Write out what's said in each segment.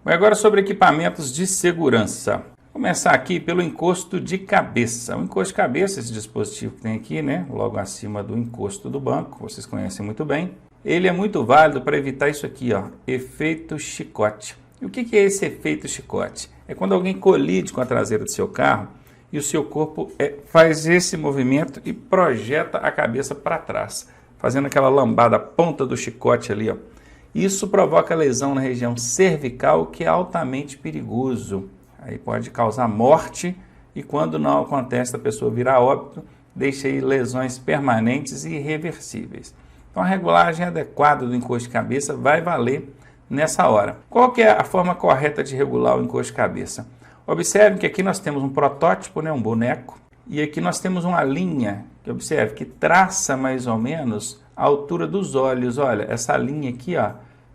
Bom, agora sobre equipamentos de segurança. Vou começar aqui pelo encosto de cabeça. O encosto de cabeça, esse dispositivo que tem aqui, né, logo acima do encosto do banco, vocês conhecem muito bem. Ele é muito válido para evitar isso aqui, ó, efeito chicote. E o que é esse efeito chicote? É quando alguém colide com a traseira do seu carro e o seu corpo faz esse movimento e projeta a cabeça para trás, fazendo aquela lambada, a ponta do chicote ali, ó. Isso provoca lesão na região cervical, que é altamente perigoso. Aí pode causar morte e, quando não acontece, a pessoa virar óbito, deixa aí lesões permanentes e irreversíveis. Então a regulagem adequada do encosto de cabeça vai valer nessa hora. Qual que é a forma correta de regular o encosto de cabeça? Observe que aqui nós temos um protótipo, né, um boneco, e aqui nós temos uma linha, que observe, que traça mais ou menos a altura dos olhos. Olha, essa linha aqui, ó,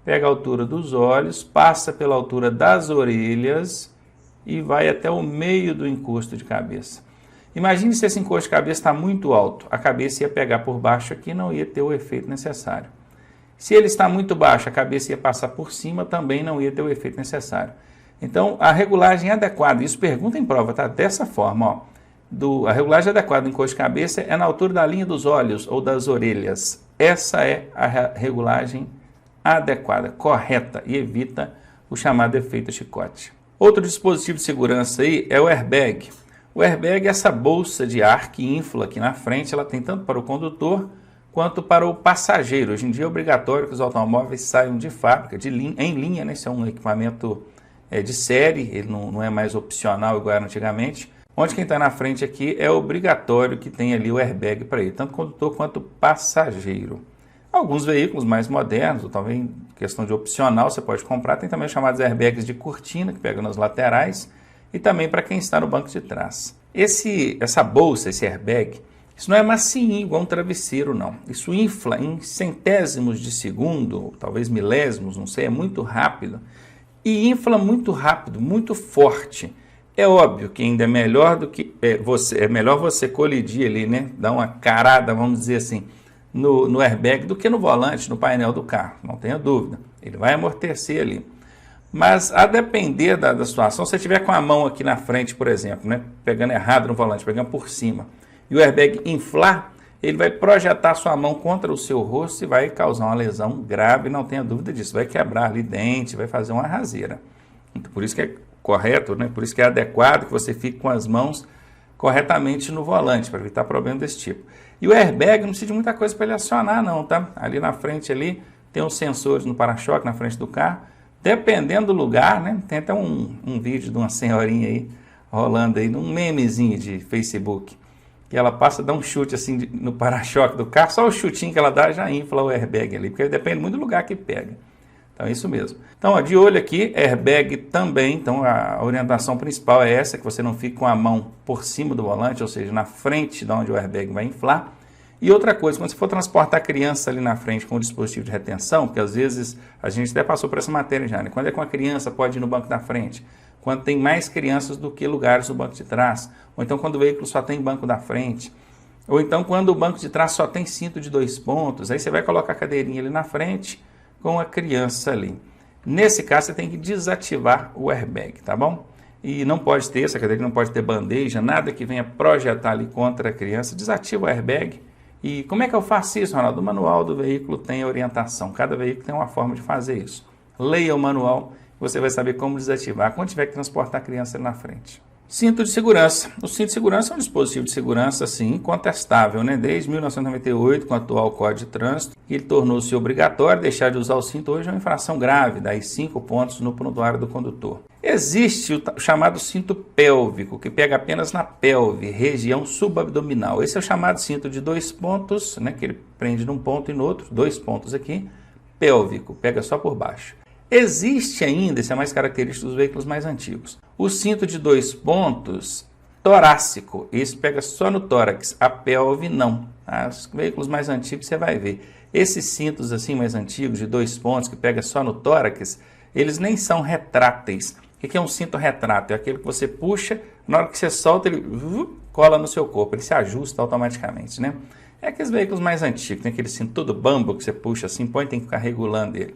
pega a altura dos olhos, passa pela altura das orelhas e vai até o meio do encosto de cabeça. Imagine se esse encosto de cabeça está muito alto, a cabeça ia pegar por baixo aqui e não ia ter o efeito necessário. Se ele está muito baixo, a cabeça ia passar por cima, também não ia ter o efeito necessário. Então, a regulagem adequada, isso pergunta em prova, tá? Dessa forma, ó, a regulagem adequada do encosto de cabeça é na altura da linha dos olhos ou das orelhas. Essa é a regulagem adequada, correta, e evita o chamado efeito chicote. Outro dispositivo de segurança aí é o airbag. O airbag é essa bolsa de ar que infla aqui na frente, ela tem tanto para o condutor quanto para o passageiro. Hoje em dia é obrigatório que os automóveis saiam de fábrica, em linha, né? Isso é um equipamento de série, ele não é mais opcional igual era antigamente, onde quem está na frente aqui é obrigatório que tenha ali o airbag para ele, tanto condutor quanto passageiro. Alguns veículos mais modernos, ou talvez questão de opcional, você pode comprar, tem também os chamados airbags de cortina, que pegam nas laterais, e também para quem está no banco de trás. Essa bolsa, esse airbag, isso não é macio igual um travesseiro, não. Isso infla em centésimos de segundo, ou talvez milésimos, não sei, é muito rápido. E infla muito rápido, muito forte. É óbvio que ainda é melhor do que melhor você colidir ali, né? Dar uma carada, vamos dizer assim, no airbag do que no volante, no painel do carro. Não tenha dúvida. Ele vai amortecer ali. Mas a depender da situação, se você estiver com a mão aqui na frente, por exemplo, né? Pegando errado no volante, pegando por cima, e o airbag inflar, ele vai projetar sua mão contra o seu rosto e vai causar uma lesão grave, não tenha dúvida disso. Vai quebrar ali dente, vai fazer uma raseira. Então, por isso que é correto, né? Por isso que é adequado que você fique com as mãos corretamente no volante, para evitar problema desse tipo. E o airbag não precisa de muita coisa para ele acionar, não, tá? Ali na frente ali tem uns sensores no para-choque na frente do carro. Dependendo do lugar, né? Tem até um vídeo de uma senhorinha aí rolando aí, num memezinho de Facebook. Que ela passa, dá um chute assim no para-choque do carro, só o chutinho que ela dá já infla o airbag ali, porque depende muito do lugar que pega. Então é isso mesmo. Então, ó, de olho aqui, airbag também, então a orientação principal é essa, que você não fique com a mão por cima do volante, ou seja, na frente de onde o airbag vai inflar. E outra coisa, quando você for transportar a criança ali na frente com o dispositivo de retenção, porque às vezes a gente até passou por essa matéria já, né? Quando é com a criança, pode ir no banco da frente. Quando tem mais crianças do que lugares no banco de trás, ou então quando o veículo só tem banco da frente, ou então quando o banco de trás só tem cinto de 2 pontos, aí você vai colocar a cadeirinha ali na frente com a criança ali. Nesse caso, você tem que desativar o airbag, tá bom? E não pode ter, essa cadeirinha não pode ter bandeja, nada que venha projetar ali contra a criança, desativa o airbag. E como é que eu faço isso, Ronaldo? O manual do veículo tem orientação, cada veículo tem uma forma de fazer isso. Leia o manual, você vai saber como desativar quando tiver que transportar a criança na frente. Cinto de segurança. O cinto de segurança é um dispositivo de segurança, assim, incontestável, né? Desde 1998, com o atual Código de Trânsito, ele tornou-se obrigatório. Deixar de usar o cinto hoje é uma infração grave, daí 5 pontos no prontuário do condutor. Existe o chamado cinto pélvico, que pega apenas na pelve, região subabdominal. Esse é o chamado cinto de 2 pontos, né? Que ele prende num ponto e no outro, 2 pontos aqui, pélvico, pega só por baixo. Existe ainda, esse é mais característico dos veículos mais antigos, o cinto de 2 pontos torácico. Esse pega só no tórax, a pelve não. Os veículos mais antigos você vai ver. Esses cintos assim mais antigos, de 2 pontos, que pega só no tórax, eles nem são retráteis. O que é um cinto retrátil? É aquele que você puxa, na hora que você solta, ele cola no seu corpo, ele se ajusta automaticamente, né? É aqueles veículos mais antigos, tem aquele cinto todo bambo que você puxa assim, põe, tem que ficar regulando ele.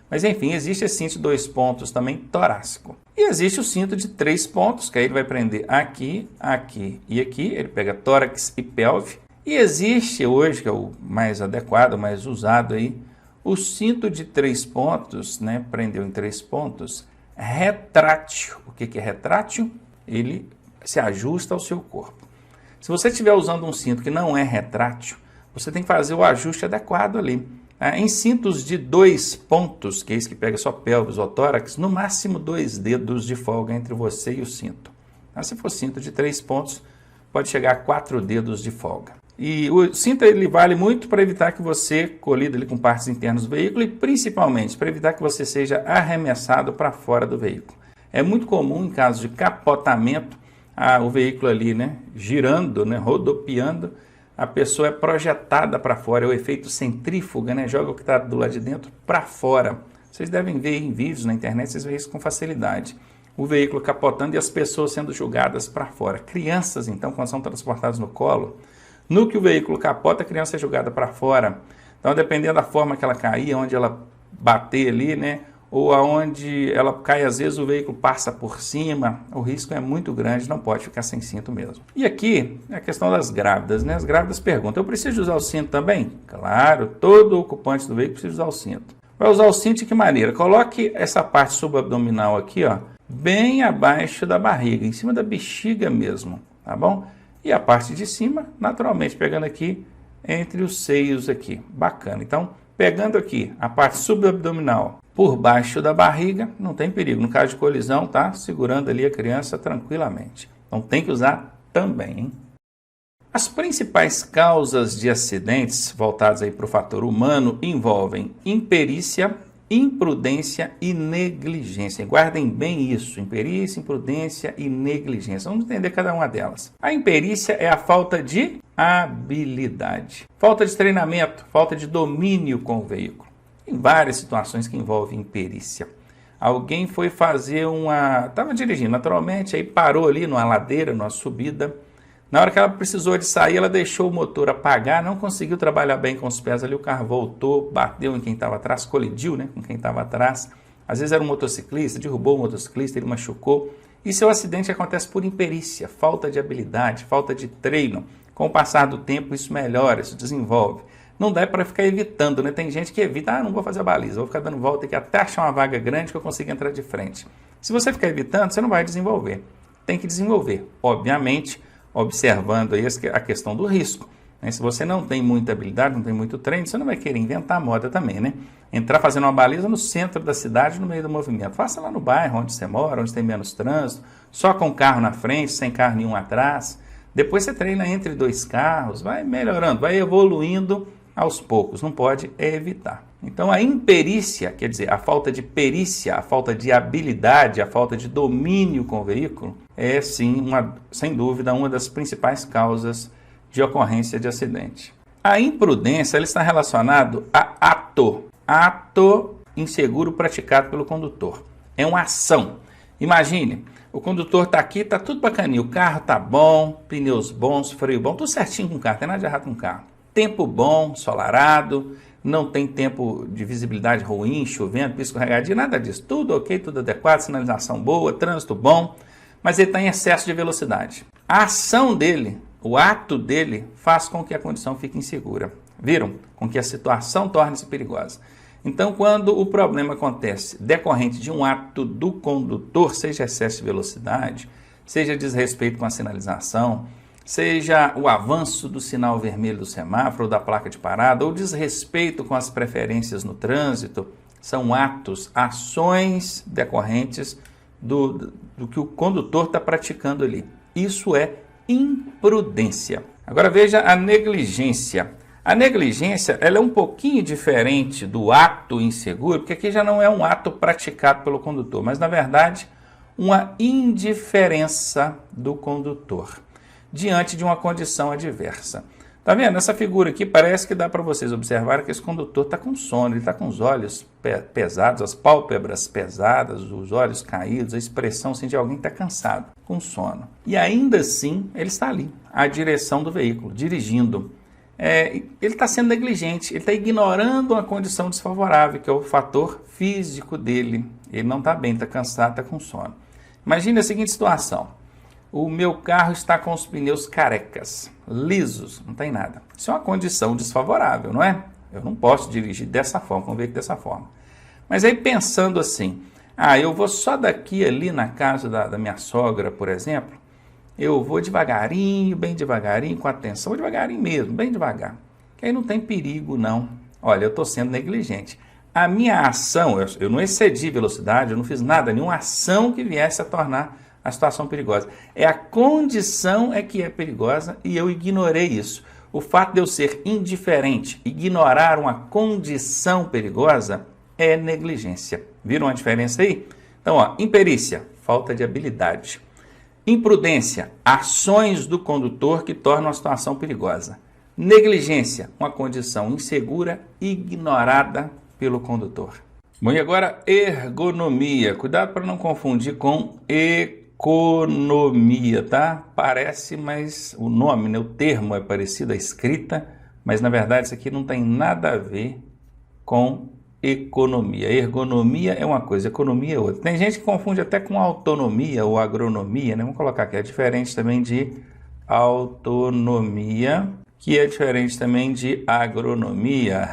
Mas enfim, existe esse cinto de 2 pontos também torácico. E existe o cinto de 3 pontos, que aí ele vai prender aqui, aqui e aqui. Ele pega tórax e pelve. E existe hoje, que é o mais adequado, o mais usado aí, o cinto de 3 pontos, né? Prendeu em 3 pontos, retrátil. O que é retrátil? Ele se ajusta ao seu corpo. Se você estiver usando um cinto que não é retrátil, você tem que fazer o ajuste adequado ali. Em cintos de 2 pontos, que é esse que pega só pelvis ou tórax, no máximo 2 dedos de folga entre você e o cinto. Se for cinto de 3 pontos, pode chegar a 4 dedos de folga. E o cinto ele vale muito para evitar que você colida ali com partes internas do veículo e principalmente para evitar que você seja arremessado para fora do veículo. É muito comum em caso de capotamento, o veículo ali, né, girando, né, rodopiando, a pessoa é projetada para fora, é o efeito centrífuga, né? Joga o que está do lado de dentro para fora. Vocês devem ver em vídeos na internet, vocês veem isso com facilidade. O veículo capotando e as pessoas sendo jogadas para fora. Crianças, então, quando são transportadas no colo, no que o veículo capota, a criança é jogada para fora. Então, dependendo da forma que ela cair, onde ela bater ali, né? Ou aonde ela cai, às vezes o veículo passa por cima, o risco é muito grande, não pode ficar sem cinto mesmo. E aqui é a questão das grávidas, né? As grávidas perguntam, eu preciso usar o cinto também? Claro, todo ocupante do veículo precisa usar o cinto. Vai usar o cinto de que maneira? Coloque essa parte subabdominal aqui, ó, bem abaixo da barriga, em cima da bexiga mesmo, tá bom? E a parte de cima, naturalmente, pegando aqui entre os seios aqui, bacana. Então, pegando aqui a parte subabdominal por baixo da barriga, não tem perigo. No caso de colisão, tá segurando ali a criança tranquilamente. Então tem que usar também, hein? As principais causas de acidentes voltadas aí para o fator humano envolvem imperícia, imprudência e negligência. Guardem bem isso, imperícia, imprudência e negligência. Vamos entender cada uma delas. A imperícia é a falta de habilidade, falta de treinamento, falta de domínio com o veículo. Tem várias situações que envolvem imperícia. Alguém foi fazer estava dirigindo naturalmente, aí parou ali numa ladeira, numa subida. Na hora que ela precisou de sair, ela deixou o motor apagar, não conseguiu trabalhar bem com os pés ali, o carro voltou, bateu em quem estava atrás, colidiu, né, com quem estava atrás. Às vezes era um motociclista, derrubou o motociclista, ele machucou. E seu acidente acontece por imperícia, falta de habilidade, falta de treino. Com o passar do tempo, isso melhora, isso desenvolve. Não dá para ficar evitando, né? Tem gente que evita, não vou fazer a baliza, vou ficar dando volta aqui até achar uma vaga grande que eu consiga entrar de frente. Se você ficar evitando, você não vai desenvolver. Tem que desenvolver, obviamente, observando aí a questão do risco. Né? Se você não tem muita habilidade, não tem muito treino, você não vai querer inventar moda também, né? Entrar fazendo uma baliza no centro da cidade, no meio do movimento. Faça lá no bairro, onde você mora, onde tem menos trânsito, só com carro na frente, sem carro nenhum atrás. Depois você treina entre 2 carros, vai melhorando, vai evoluindo aos poucos, não pode evitar. Então a imperícia, quer dizer, a falta de perícia, a falta de habilidade, a falta de domínio com o veículo, é sim, sem dúvida, uma das principais causas de ocorrência de acidente. A imprudência ela está relacionada a ato inseguro praticado pelo condutor. É uma ação. Imagine, o condutor está aqui, está tudo bacaninho, o carro está bom, pneus bons, freio bom, tudo certinho com o carro, não tem nada de errado com o carro. Tempo bom, ensolarado, não tem tempo de visibilidade ruim, chovendo, pisco escorregadio, nada disso. Tudo ok, tudo adequado, sinalização boa, trânsito bom, mas ele está em excesso de velocidade. A ação dele, o ato dele, faz com que a condição fique insegura. Viram? Com que a situação torne-se perigosa. Então, quando o problema acontece decorrente de um ato do condutor, seja excesso de velocidade, seja desrespeito com a sinalização, seja o avanço do sinal vermelho do semáforo, ou da placa de parada, ou desrespeito com as preferências no trânsito, são atos, ações decorrentes do que o condutor está praticando ali. Isso é imprudência. Agora veja a negligência. A negligência ela é um pouquinho diferente do ato inseguro, porque aqui já não é um ato praticado pelo condutor, mas na verdade uma indiferença do condutor diante de uma condição adversa. Tá vendo? Essa figura aqui parece que dá para vocês observar que esse condutor está com sono, ele está com os olhos pesados, as pálpebras pesadas, os olhos caídos, a expressão assim, de alguém que está cansado, com sono. E ainda assim, ele está ali, à direção do veículo, dirigindo. ele está sendo negligente, ele está ignorando uma condição desfavorável, que é o fator físico dele. Ele não está bem, está cansado, está com sono. Imagine a seguinte situação: o meu carro está com os pneus carecas, lisos, não tem nada. Isso é uma condição desfavorável, não é? Eu não posso dirigir dessa forma, com um veículo dessa forma. Mas aí pensando assim, eu vou só daqui ali na casa da minha sogra, por exemplo, eu vou devagarinho, bem devagarinho, com atenção, devagarinho mesmo, bem devagar. Que aí não tem perigo, não. Olha, eu estou sendo negligente. A minha ação, eu não excedi velocidade, eu não fiz nada, nenhuma ação que viesse a tornar a situação perigosa. A condição que é perigosa e eu ignorei isso. O fato de eu ser indiferente, ignorar uma condição perigosa, é negligência. Viram a diferença aí? Então, imperícia, falta de habilidade. Imprudência, ações do condutor que tornam a situação perigosa. Negligência, uma condição insegura, ignorada pelo condutor. Bom, e agora ergonomia. Cuidado para não confundir com economia, tá? Parece, mas o nome, o termo é parecido, a escrita, mas na verdade isso aqui não tem nada a ver com economia. Ergonomia é uma coisa, economia é outra. Tem gente que confunde até com autonomia ou agronomia, né? Vamos colocar aqui, é diferente também de autonomia, que é diferente também de agronomia.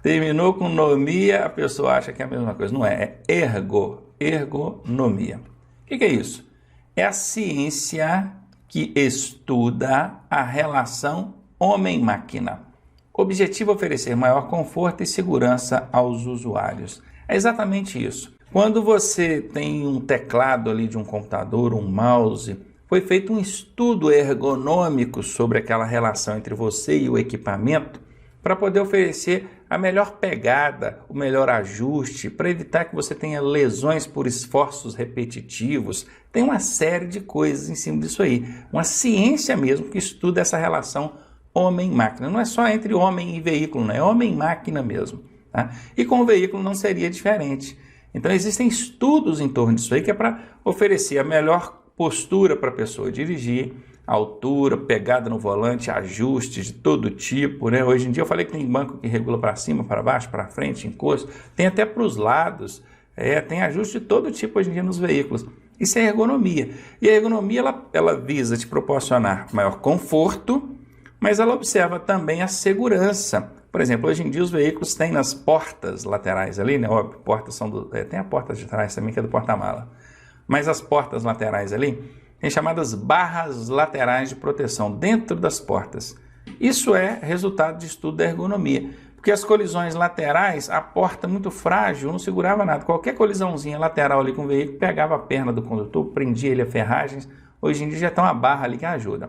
Terminou com nomia, a pessoa acha que é a mesma coisa. Não é, ergonomia. O que é isso? É a ciência que estuda a relação homem-máquina. Objetivo: oferecer maior conforto e segurança aos usuários. É exatamente isso. Quando você tem um teclado ali de um computador, um mouse, foi feito um estudo ergonômico sobre aquela relação entre você e o equipamento para poder oferecer a melhor pegada, o melhor ajuste, para evitar que você tenha lesões por esforços repetitivos. Tem uma série de coisas em cima disso aí. Uma ciência mesmo que estuda essa relação homem-máquina. Não é só entre homem e veículo, não é homem-máquina mesmo. Tá? E com o veículo não seria diferente. Então existem estudos em torno disso aí que é para oferecer a melhor postura para a pessoa dirigir, altura, pegada no volante, ajustes de todo tipo, né? Hoje em dia eu falei que tem banco que regula para cima, para baixo, para frente, encosto, tem até para os lados, tem ajuste de todo tipo hoje em dia nos veículos. Isso é ergonomia. E a ergonomia ela visa te proporcionar maior conforto, mas ela observa também a segurança. Por exemplo, hoje em dia os veículos têm nas portas laterais ali, né? Óbvio, portas são tem a porta de trás também, que é do porta-mala. Mas as portas laterais ali tem chamadas barras laterais de proteção dentro das portas. Isso é resultado de estudo da ergonomia, porque as colisões laterais, a porta muito frágil, não segurava nada. Qualquer colisãozinha lateral ali com o veículo pegava a perna do condutor, prendia ele a ferragens. Hoje em dia já tem uma barra ali que ajuda.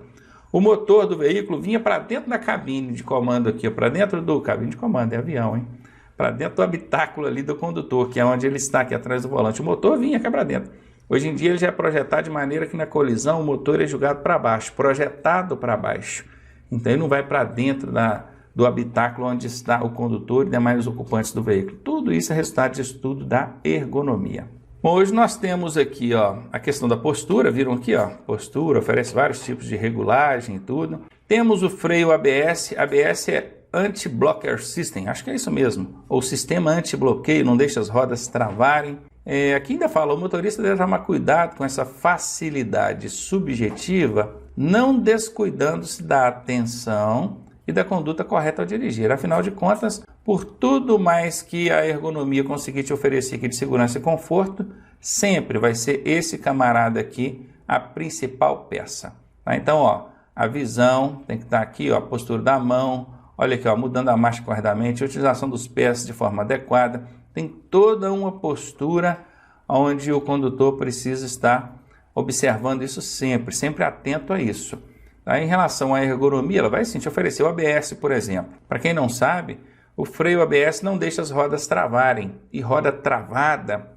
O motor do veículo vinha para dentro da cabine de comando aqui, para dentro do cabine de comando, é avião, hein? Para dentro do habitáculo ali do condutor, que é onde ele está aqui atrás do volante. O motor vinha cá para dentro. Hoje em dia ele já é projetado de maneira que na colisão o motor é jogado para baixo, projetado para baixo. Então ele não vai para dentro do habitáculo onde está o condutor e demais ocupantes do veículo. Tudo isso é resultado de estudo da ergonomia. Bom, hoje nós temos aqui a questão da postura, viram aqui, postura, oferece vários tipos de regulagem e tudo. Temos o freio ABS, ABS é Anti-Blocker System, acho que é isso mesmo, ou sistema anti-bloqueio, não deixa as rodas travarem. Aqui ainda fala, o motorista deve tomar cuidado com essa facilidade subjetiva, não descuidando-se da atenção e da conduta correta ao dirigir. Afinal de contas, por tudo mais que a ergonomia conseguir te oferecer aqui de segurança e conforto, sempre vai ser esse camarada aqui a principal peça. Tá? Então, a visão tem que estar aqui, a postura da mão, olha aqui, mudando a marcha corretamente, a utilização dos pés de forma adequada. Tem toda uma postura onde o condutor precisa estar observando isso sempre atento a isso. Tá? Em relação à ergonomia, ela vai sim te oferecer o ABS, por exemplo. Para quem não sabe, o freio ABS não deixa as rodas travarem. E roda travada,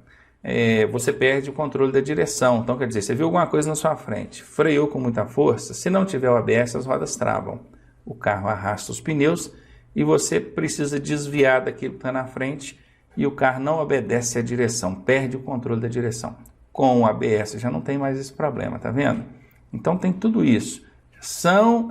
você perde o controle da direção. Então, quer dizer, você viu alguma coisa na sua frente, freou com muita força, se não tiver o ABS, as rodas travam. O carro arrasta os pneus e você precisa desviar daquilo que está na frente e o carro não obedece à direção, perde o controle da direção. Com o ABS já não tem mais esse problema, tá vendo? Então tem tudo isso. são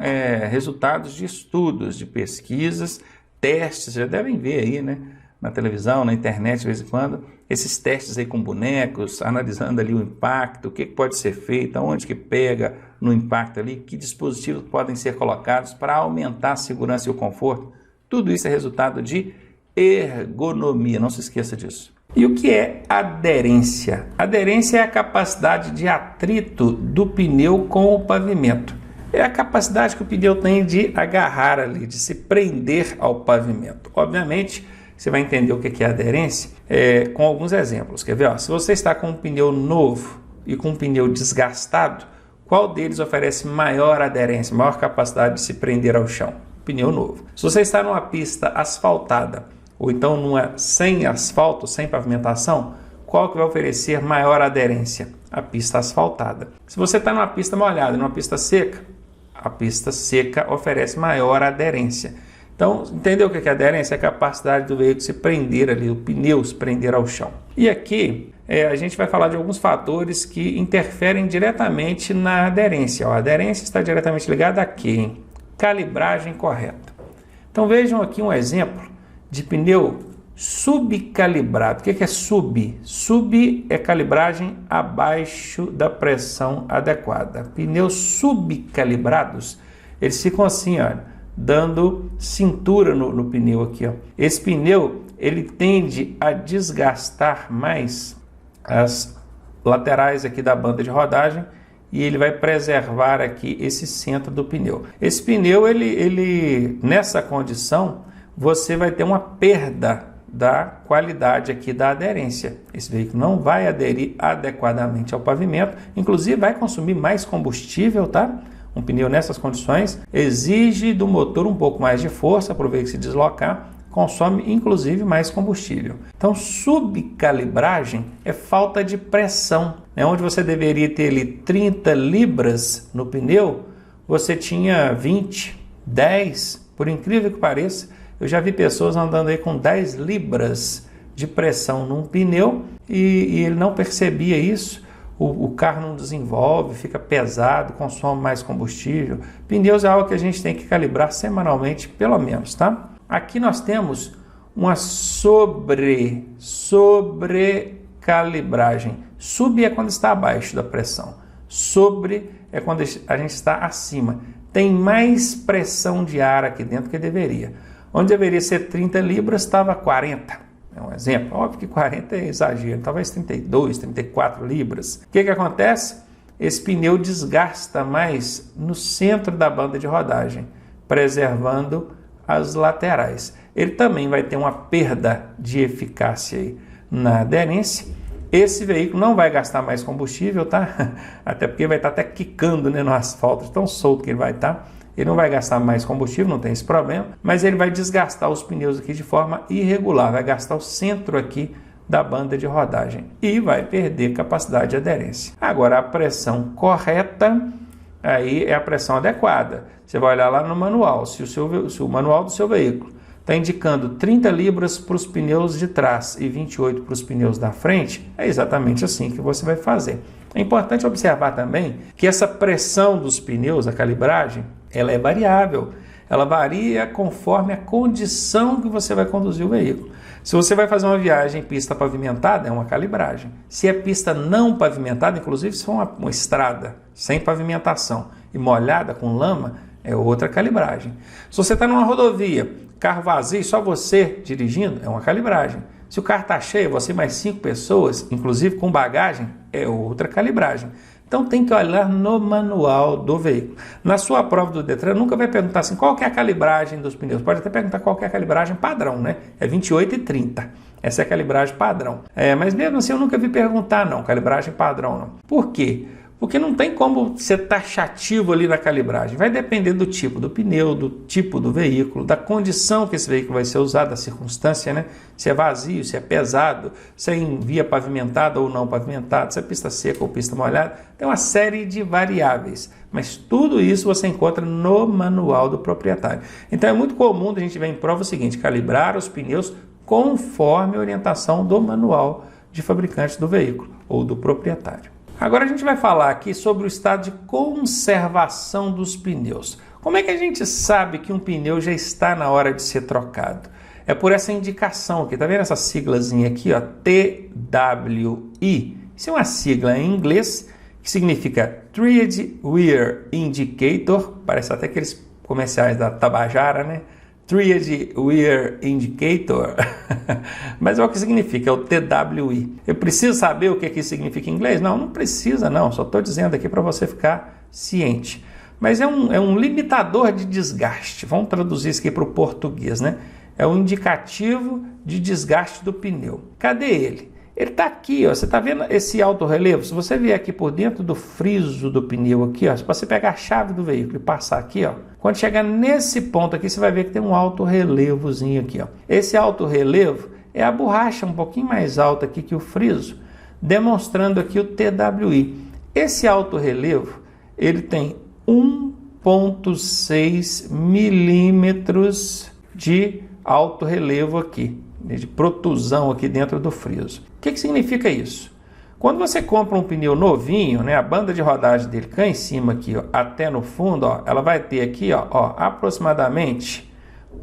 resultados de estudos, de pesquisas, testes, já devem ver aí, né, na televisão, na internet de vez em quando, esses testes aí com bonecos, analisando ali o impacto, o que pode ser feito, aonde que pega no impacto ali, que dispositivos podem ser colocados para aumentar a segurança e o conforto. Tudo isso é resultado de ergonomia, não se esqueça disso. E o que é aderência? Aderência é a capacidade de atrito do pneu com o pavimento. É a capacidade que o pneu tem de agarrar ali, de se prender ao pavimento. Obviamente, você vai entender o que é aderência com alguns exemplos. Quer ver? Ó, se você está com um pneu novo e com um pneu desgastado, qual deles oferece maior aderência, maior capacidade de se prender ao chão? Pneu novo. Se você está numa pista asfaltada, ou então numa sem asfalto, sem pavimentação, qual que vai oferecer maior aderência? A pista asfaltada. Se você está numa pista molhada e numa pista seca, a pista seca oferece maior aderência. Então, entendeu o que é aderência? É a capacidade do veículo se prender ali, o pneu se prender ao chão. E aqui a gente vai falar de alguns fatores que interferem diretamente na aderência. A aderência está diretamente ligada a quê? Hein? Calibragem correta. Então vejam aqui um exemplo de pneu subcalibrado. O que é sub? Sub é calibragem abaixo da pressão adequada. Pneus subcalibrados, eles ficam assim, olha, dando cintura no pneu aqui, ó. Esse pneu, ele tende a desgastar mais as laterais aqui da banda de rodagem e ele vai preservar aqui esse centro do pneu. Esse pneu, ele nessa condição, você vai ter uma perda da qualidade aqui da aderência. Esse veículo não vai aderir adequadamente ao pavimento, inclusive vai consumir mais combustível, tá? Um pneu nessas condições exige do motor um pouco mais de força para o veículo se deslocar, consome inclusive mais combustível. Então, subcalibragem é falta de pressão. Onde você deveria ter ali 30 libras no pneu, você tinha 20, 10, por incrível que pareça. Eu já vi pessoas andando aí com 10 libras de pressão num pneu e ele não percebia isso. O carro não desenvolve, fica pesado, consome mais combustível. Pneus é algo que a gente tem que calibrar semanalmente, pelo menos, tá? Aqui nós temos uma sobrecalibragem. Sub é quando está abaixo da pressão. Sobre é quando a gente está acima. Tem mais pressão de ar aqui dentro que deveria. Onde deveria ser 30 libras, estava 40. É um exemplo. Óbvio que 40 é exagero, talvez 32, 34 libras. O que acontece? Esse pneu desgasta mais no centro da banda de rodagem, preservando as laterais. Ele também vai ter uma perda de eficácia aí na aderência. Esse veículo não vai gastar mais combustível, tá? Até porque vai estar até quicando, né, no asfalto, tão solto que ele vai estar. Ele não vai gastar mais combustível, não tem esse problema, mas ele vai desgastar os pneus aqui de forma irregular, vai gastar o centro aqui da banda de rodagem e vai perder capacidade de aderência. Agora, a pressão correta, aí é a pressão adequada. Você vai olhar lá no manual, se o manual do seu veículo está indicando 30 libras para os pneus de trás e 28 para os pneus da frente, é exatamente assim que você vai fazer. É importante observar também que essa pressão dos pneus, a calibragem, ela é variável. Ela varia conforme a condição que você vai conduzir o veículo. Se você vai fazer uma viagem em pista pavimentada, é uma calibragem. Se é pista não pavimentada, inclusive se for uma estrada sem pavimentação e molhada com lama, é outra calibragem. Se você está numa rodovia, carro vazio, só você dirigindo, é uma calibragem. Se o carro está cheio, você mais 5 pessoas, inclusive com bagagem, é outra calibragem. Então tem que olhar no manual do veículo. Na sua prova do Detran, nunca vai perguntar assim, qual que é a calibragem dos pneus. Pode até perguntar qual que é a calibragem padrão, né? É 28 e 30. Essa é a calibragem padrão. Mas mesmo assim eu nunca vi perguntar não, calibragem padrão não. Por quê? Porque não tem como ser taxativo ali na calibragem. Vai depender do tipo do pneu, do tipo do veículo, da condição que esse veículo vai ser usado, da circunstância, né? Se é vazio, se é pesado, se é em via pavimentada ou não pavimentada, se é pista seca ou pista molhada. Tem uma série de variáveis. Mas tudo isso você encontra no manual do proprietário. Então é muito comum a gente ver em prova o seguinte, calibrar os pneus conforme a orientação do manual de fabricante do veículo ou do proprietário. Agora a gente vai falar aqui sobre o estado de conservação dos pneus. Como é que a gente sabe que um pneu já está na hora de ser trocado? É por essa indicação aqui, tá vendo essa siglazinha aqui, ó, TWI? Isso é uma sigla em inglês que significa Tread Wear Indicator, parece até aqueles comerciais da Tabajara, né? Tread Wear Indicator, mas é o que significa, é o TWI. Eu preciso saber o que isso significa em inglês? Não, não precisa não, só estou dizendo aqui para você ficar ciente. Mas é um limitador de desgaste, vamos traduzir isso aqui para o português, né? É um indicativo de desgaste do pneu. Cadê ele? Ele está aqui, ó. Você está vendo esse alto relevo? Se você vier aqui por dentro do friso do pneu aqui, ó, se você pegar a chave do veículo e passar aqui, ó, quando chegar nesse ponto aqui, você vai ver que tem um alto relevozinho aqui, ó. Esse alto relevo é a borracha um pouquinho mais alta aqui que o friso, demonstrando aqui o TWI. Esse alto relevo, ele tem 1,6 milímetros de alto relevo aqui, de protusão aqui dentro do friso. O que significa isso? Quando você compra um pneu novinho, né, a banda de rodagem dele cá em cima aqui, ó, até no fundo, ó, ela vai ter aqui, ó, aproximadamente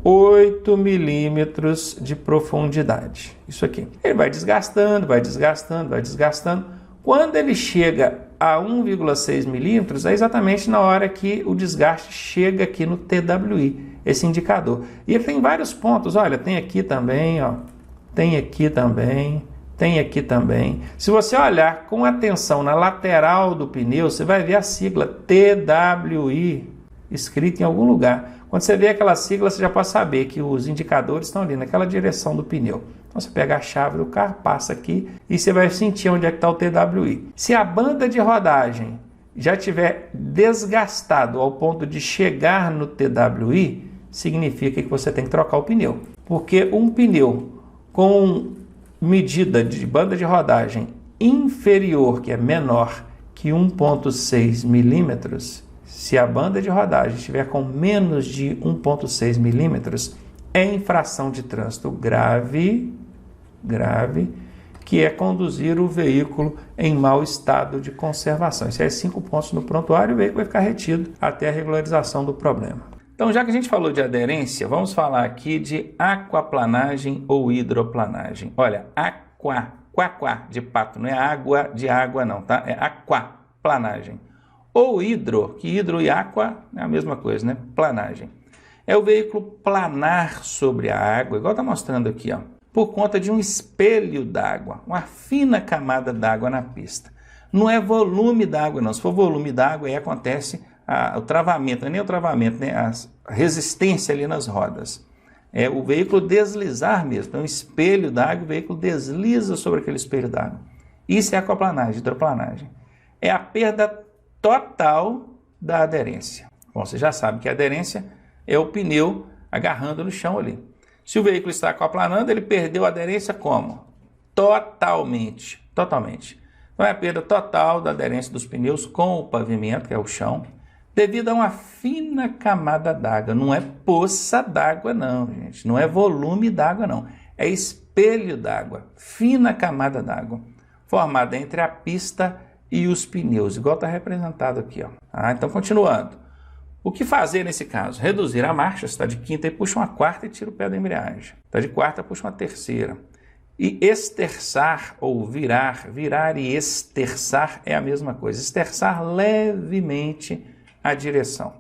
8 milímetros de profundidade. Isso aqui. Ele vai desgastando, vai desgastando, vai desgastando. Quando ele chega a 1,6 milímetros, é exatamente na hora que o desgaste chega aqui no TWI, esse indicador. E ele tem vários pontos, olha, tem aqui também, ó, tem aqui também, tem aqui também. Se você olhar com atenção na lateral do pneu, você vai ver a sigla TWI escrita em algum lugar. Quando você vê aquela sigla, você já pode saber que os indicadores estão ali naquela direção do pneu. Então você pega a chave do carro, passa aqui e você vai sentir onde é que está o TWI. Se a banda de rodagem já tiver desgastado ao ponto de chegar no TWI, significa que você tem que trocar o pneu. Porque um pneu com medida de banda de rodagem inferior, que é menor que 1,6 milímetros, se a banda de rodagem estiver com menos de 1,6 milímetros, é infração de trânsito grave, que é conduzir o veículo em mau estado de conservação. Isso é 5 pontos no prontuário e o veículo vai ficar retido até a regularização do problema. Então, já que a gente falou de aderência, vamos falar aqui de aquaplanagem ou hidroplanagem. Olha, aqua de pato, não é água de água não, tá? É aquaplanagem. Ou hidro, que hidro e aqua é a mesma coisa, né? Planagem. É o veículo planar sobre a água, igual está mostrando aqui, ó, por conta de um espelho d'água, uma fina camada d'água na pista. Não é volume d'água não, se for volume d'água aí acontece o travamento, não é nem o travamento, né? A resistência ali nas rodas. É o veículo deslizar mesmo, então espelho d'água, o veículo desliza sobre aquele espelho d'água. Isso é aquaplanagem, hidroplanagem. É a perda total da aderência. Bom, você já sabe que a aderência é o pneu agarrando no chão ali. Se o veículo está aquaplanando, ele perdeu a aderência como? Totalmente. Então é a perda total da aderência dos pneus com o pavimento, que é o chão, devido a uma fina camada d'água. Não é poça d'água não, gente. Não é volume d'água não. É espelho d'água, fina camada d'água, formada entre a pista e os pneus, igual está representado aqui, ó. Então, continuando. O que fazer nesse caso? Reduzir a marcha, está de quinta e puxa uma quarta e tira o pé da embreagem. Está de quarta, puxa uma terceira. E esterçar ou virar e esterçar é a mesma coisa. Esterçar levemente a direção.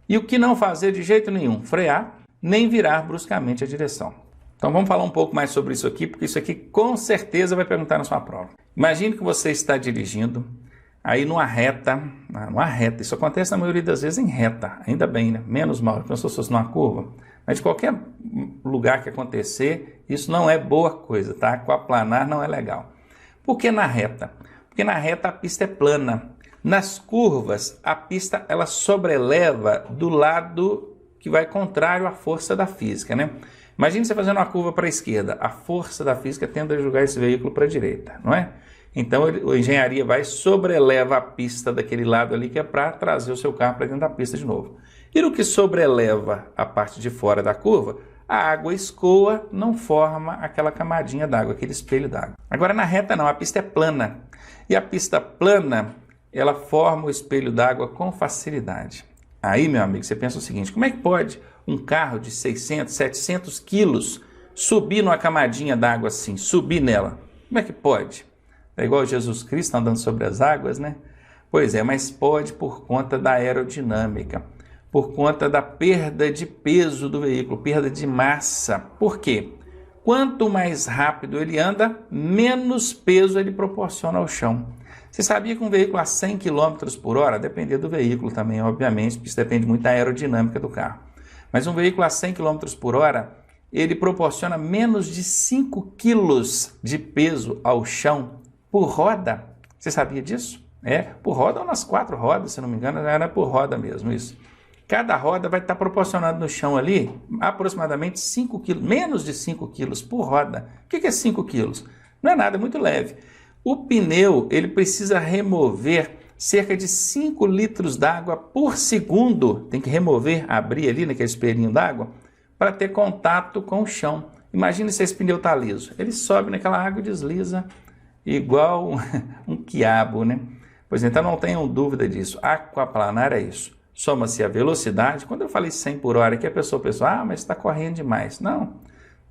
E o que não fazer de jeito nenhum? Frear, nem virar bruscamente a direção. Então vamos falar um pouco mais sobre isso aqui, porque isso aqui com certeza vai perguntar na sua prova. Imagine que você está dirigindo, aí numa reta, isso acontece na maioria das vezes em reta, ainda bem, né? Menos mal, porque se fosse numa curva. Mas de qualquer lugar que acontecer, isso não é boa coisa, tá? Aquaplanar não é legal. Por que na reta? Porque na reta a pista é plana. Nas curvas, a pista ela sobreleva do lado que vai contrário à força da física, né? Imagine você fazendo uma curva para a esquerda, a força da física tende a jogar esse veículo para a direita, não é? Então a engenharia vai sobreleva a pista daquele lado ali que é para trazer o seu carro para dentro da pista de novo. E no que sobreleva a parte de fora da curva, a água escoa, não forma aquela camadinha d'água, aquele espelho d'água. Agora na reta não, a pista é plana. E a pista plana, ela forma o espelho d'água com facilidade. Aí, meu amigo, você pensa o seguinte, como é que pode um carro de 600, 700 quilos subir numa camadinha d'água assim, subir nela? Como é que pode? É igual Jesus Cristo andando sobre as águas, né? Pois é, mas pode por conta da aerodinâmica, por conta da perda de peso do veículo, perda de massa. Por quê? Quanto mais rápido ele anda, menos peso ele proporciona ao chão. Você sabia que um veículo a 100 km por hora, depende do veículo também, obviamente, porque isso depende muito da aerodinâmica do carro. Mas um veículo a 100 km por hora, ele proporciona menos de 5 kg de peso ao chão por roda. Você sabia disso? Por roda ou nas 4 rodas, se não me engano, era por roda mesmo isso. Cada roda vai estar proporcionando no chão ali aproximadamente 5 kg, menos de 5 kg por roda. O que é 5 kg? Não é nada, é muito leve. O pneu, ele precisa remover cerca de 5 litros d'água por segundo. Tem que remover, abrir ali naquele espelhinho d'água para ter contato com o chão. Imagina se esse pneu está liso. Ele sobe naquela água e desliza igual um quiabo, né? Pois então não tenham dúvida disso. Aquaplanar é isso. Soma-se a velocidade. Quando eu falei 100 por hora aqui, a pessoa pensou, mas está correndo demais. Não.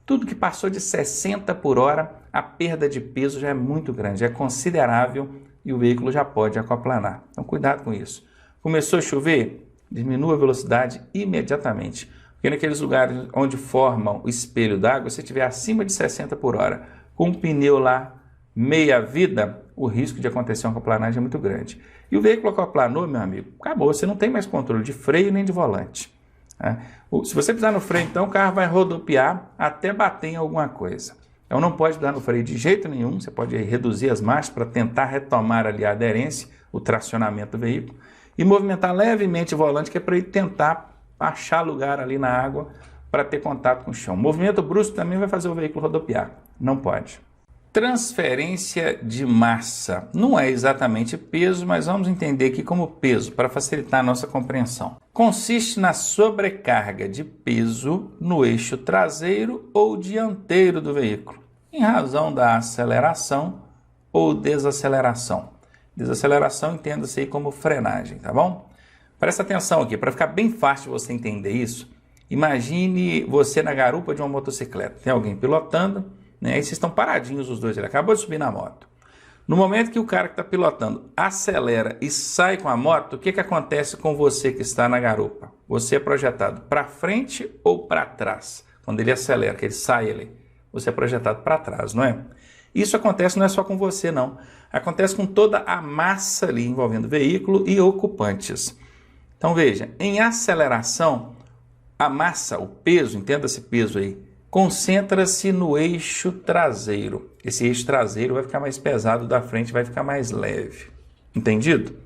Tudo que passou de 60 por hora, a perda de peso já é muito grande, é considerável e o veículo já pode aquaplanar. Então, cuidado com isso. Começou a chover? Diminua a velocidade imediatamente. Porque naqueles lugares onde formam o espelho d'água, se estiver acima de 60 por hora, com um pneu lá meia vida, o risco de acontecer uma aquaplanagem é muito grande. E o veículo aquaplanou, meu amigo, acabou, você não tem mais controle de freio nem de volante. Se você pisar no freio, então o carro vai rodopiar até bater em alguma coisa. Então não pode pisar no freio de jeito nenhum, você pode reduzir as marchas para tentar retomar ali a aderência, o tracionamento do veículo, e movimentar levemente o volante, que é para ele tentar achar lugar ali na água para ter contato com o chão. O movimento brusco também vai fazer o veículo rodopiar, não pode. Transferência de massa. Não é exatamente peso, mas vamos entender aqui como peso, para facilitar a nossa compreensão. Consiste na sobrecarga de peso no eixo traseiro ou dianteiro do veículo, em razão da aceleração ou desaceleração. Desaceleração entenda-se aí como frenagem, tá bom? Presta atenção aqui, para ficar bem fácil você entender isso, imagine você na garupa de uma motocicleta. Tem alguém pilotando, né? Aí vocês estão paradinhos os dois, ele acabou de subir na moto. No momento que o cara que está pilotando acelera e sai com a moto, o que acontece com você que está na garupa? Você é projetado para frente ou para trás? Quando ele acelera, que ele sai ali, você é projetado para trás, não é? Isso acontece não é só com você, não. Acontece com toda a massa ali envolvendo veículo e ocupantes. Então veja, em aceleração, a massa, o peso, entenda esse peso aí, concentra-se no eixo traseiro. Esse eixo traseiro vai ficar mais pesado, da frente vai ficar mais leve. Entendido?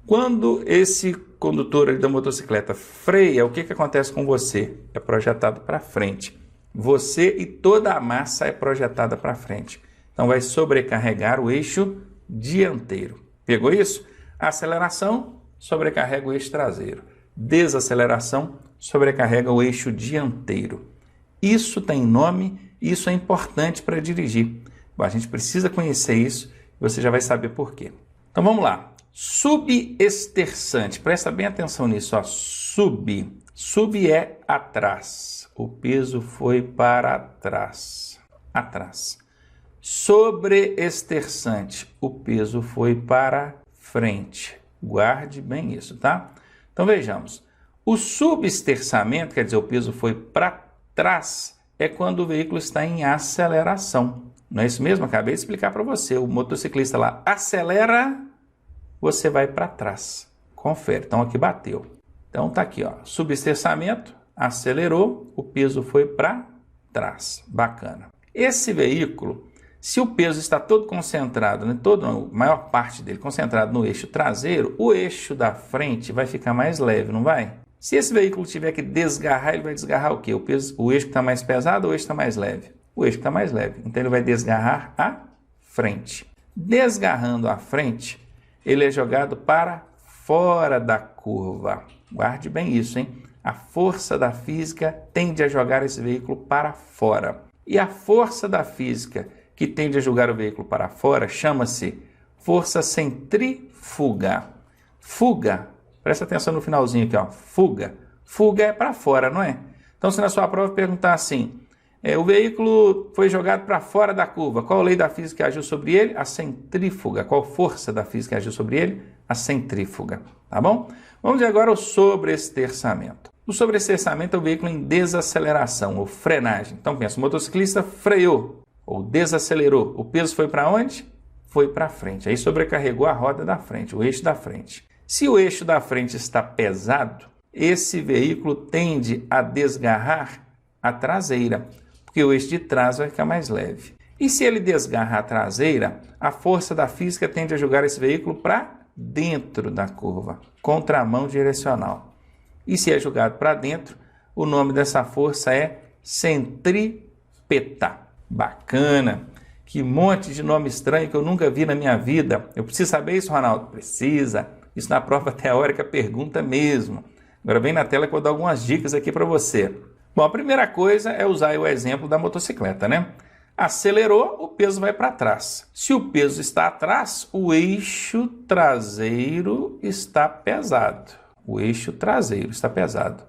Quando esse condutor ali da motocicleta freia, o que acontece com você? É projetado para frente. Você e toda a massa é projetada para frente. Então vai sobrecarregar o eixo dianteiro. Pegou isso? Aceleração, sobrecarrega o eixo traseiro. Desaceleração, sobrecarrega o eixo dianteiro. Isso tem nome, isso é importante para dirigir. Bom, a gente precisa conhecer isso e você já vai saber por quê. Então vamos lá. Subesterçante, presta bem atenção nisso. Ó. Sub é atrás. O peso foi para trás. Atrás. Sobreesterçante, o peso foi para frente. Guarde bem isso, tá? Então vejamos. O subesterçamento, quer dizer, o peso foi para trás, é quando o veículo está em aceleração. Não é isso mesmo? Acabei de explicar para você. O motociclista lá acelera, você vai para trás. Confere. Então aqui bateu. Então tá aqui, ó. Subesterçamento, acelerou, o peso foi para trás. Bacana. Esse veículo, se o peso está todo concentrado, né, a maior parte dele concentrado no eixo traseiro, o eixo da frente vai ficar mais leve, não vai? Se esse veículo tiver que desgarrar, ele vai desgarrar o quê? O eixo que está mais pesado ou o eixo que está mais leve? O eixo que está mais leve. Então ele vai desgarrar a frente. Desgarrando a frente, ele é jogado para fora da curva. Guarde bem isso, hein? A força da física tende a jogar esse veículo para fora. E a força da física que tende a jogar o veículo para fora chama-se força centrífuga. Fuga, presta atenção no finalzinho aqui, ó. Fuga. Fuga é para fora, não é? Então, se na sua prova perguntar assim, o veículo foi jogado para fora da curva, qual lei da física que agiu sobre ele? A centrífuga. Qual força da física que agiu sobre ele? A centrífuga, tá bom? Vamos ver agora o sobreesterçamento. O sobreesterçamento é o veículo em desaceleração, ou frenagem. Então, pensa, o motociclista freou, ou desacelerou. O peso foi para onde? Foi para frente. Aí sobrecarregou a roda da frente, o eixo da frente. Se o eixo da frente está pesado, esse veículo tende a desgarrar a traseira, porque o eixo de trás vai ficar mais leve. E se ele desgarra a traseira, a força da física tende a jogar esse veículo para dentro da curva, contramão direcional. E se é jogado para dentro, o nome dessa força é centrípeta. Bacana! Que monte de nome estranho que eu nunca vi na minha vida. Eu preciso saber isso, Ronaldo? Precisa. Isso na prova teórica pergunta mesmo. Agora vem na tela que eu vou dar algumas dicas aqui para você. Bom, a primeira coisa é usar o exemplo da motocicleta, né? Acelerou, o peso vai para trás. Se o peso está atrás, o eixo traseiro está pesado. O eixo traseiro está pesado.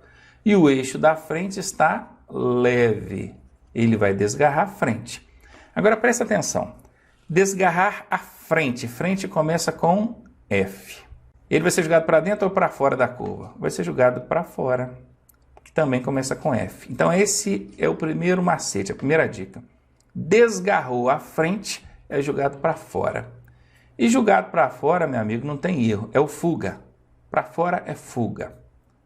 E o eixo da frente está leve. Ele vai desgarrar a frente. Agora presta atenção. Desgarrar a frente. Frente começa com F. Ele vai ser jogado para dentro ou para fora da curva? Vai ser jogado para fora, que também começa com F. Então esse é o primeiro macete, a primeira dica. Desgarrou a frente, é jogado para fora. E jogado para fora, meu amigo, não tem erro, é o fuga. Para fora é fuga.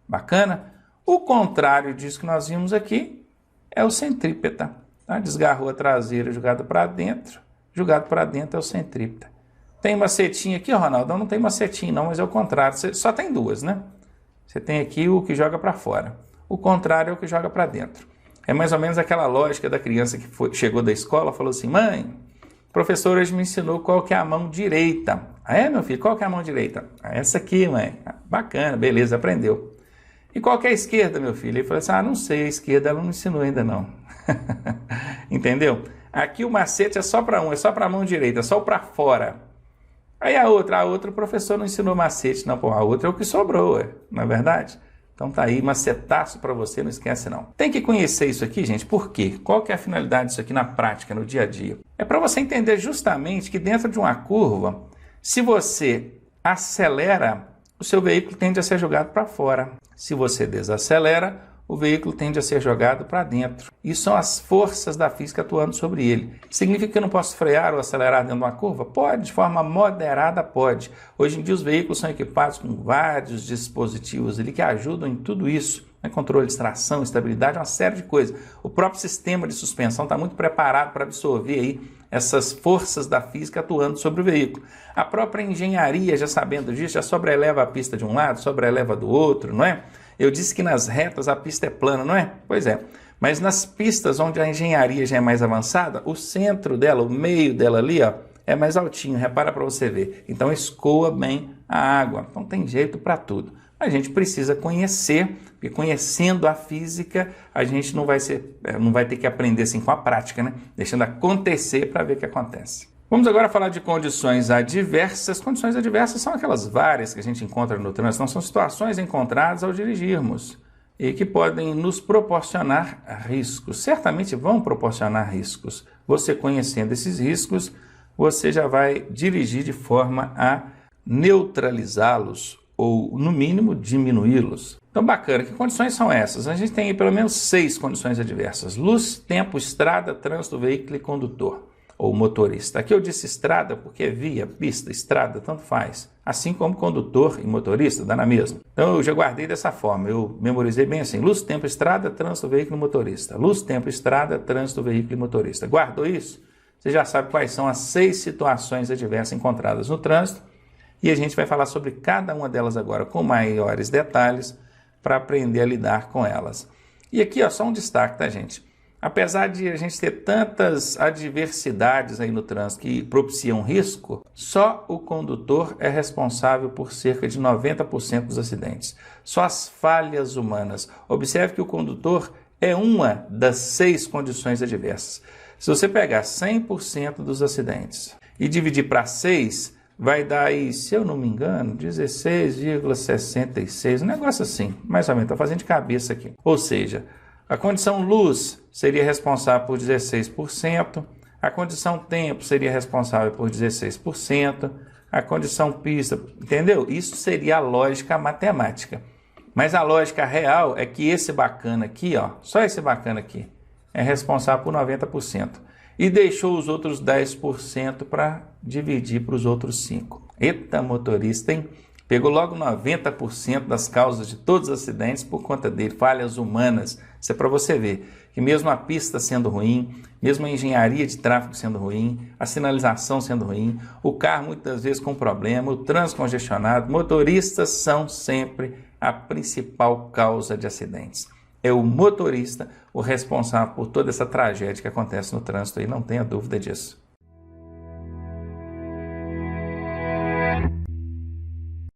Bacana? O contrário disso que nós vimos aqui é o centrípeta. Tá? Desgarrou a traseira, jogado para dentro é o centrípeta. Tem uma setinha aqui, Ronaldo? Não tem uma setinha não, mas é o contrário. Só tem duas, né? Você tem aqui o que joga para fora. O contrário é o que joga para dentro. É mais ou menos aquela lógica da criança que chegou da escola e falou assim, mãe, o professor hoje me ensinou qual que é a mão direita. Ah, é, meu filho? Qual que é a mão direita? Ah, essa aqui, mãe. Ah, bacana, beleza, aprendeu. E qual que é a esquerda, meu filho? Ele falou assim, não sei, a esquerda ela não ensinou ainda não. Entendeu? Aqui o macete é só para um, é só para a mão direita, é só para fora. Aí a outra o professor não ensinou macete, não, pô, a outra é o que sobrou, não é verdade? Então tá aí, macetaço para você, não esquece não. Tem que conhecer isso aqui, gente, por quê? Qual que é a finalidade disso aqui na prática, no dia a dia? É para você entender justamente que dentro de uma curva, se você acelera, o seu veículo tende a ser jogado para fora. Se você desacelera, o veículo tende a ser jogado para dentro. Isso são as forças da física atuando sobre ele. Significa que eu não posso frear ou acelerar dentro de uma curva? Pode, de forma moderada pode. Hoje em dia os veículos são equipados com vários dispositivos ali que ajudam em tudo isso. Controle de tração, estabilidade, uma série de coisas. O próprio sistema de suspensão está muito preparado para absorver aí essas forças da física atuando sobre o veículo. A própria engenharia, já sabendo disso, já sobreleva a pista de um lado, sobreleva do outro, não é? Eu disse que nas retas a pista é plana, não é? Pois é. Mas nas pistas onde a engenharia já é mais avançada, o centro dela, o meio dela ali, ó, é mais altinho. Repara para você ver. Então escoa bem a água. Então tem jeito para tudo. A gente precisa conhecer, porque conhecendo a física, a gente não vai ter que aprender assim com a prática, né? Deixando acontecer para ver o que acontece. Vamos agora falar de condições adversas. Condições adversas são aquelas várias que a gente encontra no trânsito, não são situações encontradas ao dirigirmos e que podem nos proporcionar riscos. Certamente vão proporcionar riscos. Você conhecendo esses riscos, você já vai dirigir de forma a neutralizá-los ou, no mínimo, diminuí-los. Então, bacana. Que condições são essas? A gente tem aí pelo menos 6 condições adversas. Luz, tempo, estrada, trânsito, veículo e condutor, ou motorista. Aqui eu disse estrada porque é via, pista, estrada, tanto faz. Assim como condutor e motorista, dá na mesma. Então, eu já guardei dessa forma. Eu memorizei bem assim. Luz, tempo, estrada, trânsito, veículo e motorista. Luz, tempo, estrada, trânsito, veículo e motorista. Guardou isso? Você já sabe quais são as 6 situações adversas encontradas no trânsito. E a gente vai falar sobre cada uma delas agora com maiores detalhes para aprender a lidar com elas. E aqui, ó, só um destaque, tá, gente? Apesar de a gente ter tantas adversidades aí no trânsito que propiciam risco, só o condutor é responsável por cerca de 90% dos acidentes. Só as falhas humanas. Observe que o condutor é uma das 6 condições adversas. Se você pegar 100% dos acidentes e dividir para 6, vai dar aí, se eu não me engano, 16,66, um negócio assim, mais ou menos, estou fazendo de cabeça aqui. Ou seja, a condição luz seria responsável por 16%, a condição tempo seria responsável por 16%, a condição pista, entendeu? Isso seria a lógica matemática. Mas a lógica real é que esse bacana aqui, ó, só esse bacana aqui, é responsável por 90%. E deixou os outros 10% para dividir para os outros 5%. Eita, motorista, hein? Pegou logo 90% das causas de todos os acidentes por conta dele, falhas humanas. Isso é para você ver que mesmo a pista sendo ruim, mesmo a engenharia de tráfego sendo ruim, a sinalização sendo ruim, o carro muitas vezes com problema, o trânsito congestionado, motoristas são sempre a principal causa de acidentes. É o motorista o responsável por toda essa tragédia que acontece no trânsito aí, não tenha dúvida disso.